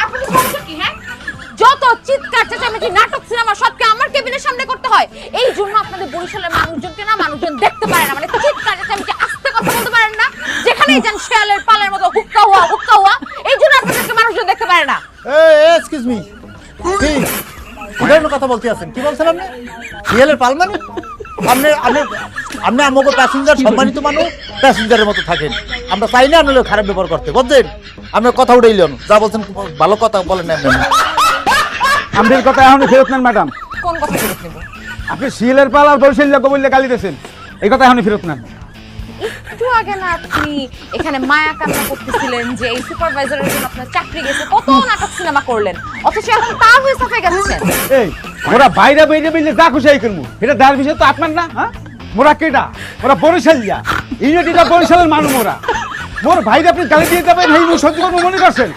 আপনি বলছেন কি? হ্যাঁ, যত চিৎকার চেঁচামেচি নাটক সিনেমা সবকে আমার কেবিনের সামনে করতে হয়। এই জন্য আপনাদের বরিশালের মানুষজনকে না মানুষজন দেখতে পারে না, মানে চিৎকার চেঁচামেচি আস্তে কথা বলতে পারেন না, যেখানেই যান শেয়ালের পালের মতো হুক্কা হুয়া, এই জন্য আপনাদেরকে মানুষজন দেখতে পারে না। এক্সকিউজ মি, কি ধরনের কথা বলতে আছেন? কি বলছেন আপনি? শিয়ালের পাল মানে? আপনি আপনি আপনি আমাকে প্যাসেঞ্জার সম্মানিত মানুষ, প্যাসেঞ্জারের মতো থাকেন। আমরা চাই না আপনি খারাপ ব্যবহার করতে, বুঝছেন? আপনার কথা উঠাইলেন, যা বলছেন ভালো কথা বলেন না। আমাদের কথা এখন ফেরত নেন ম্যাডাম। কোন কথা ফেরত নেব? আপনি শিয়ালের পাল আর বরিশাল লোক বললে গালি দিয়েছেন, এই কথা এখন ফেরত নেন। একটু আগে না আপনি এখানে মায়া কান্না করতেছিলেন যে এই সুপারভাইজারের জন্য আপনার চাকরি গেছে, কত নাটক সিনেমা করলেন, অথচ এখন তার হয়ে সাফাই গেছেন। এই ওরা বাইরে বাইরে বললে যা খুশি এই করবো, এটা দেওয়ার বিষয় তো আপনার না। হ্যাঁ, মোরা কেটা? ওরা বরিশালিয়া, ইউনিটিটা বরিশালের মানুষ। মোরা মোর ভাইরা আপনি গালি দিয়ে যাবেন, এই সহ্য করবো মনে করছেন?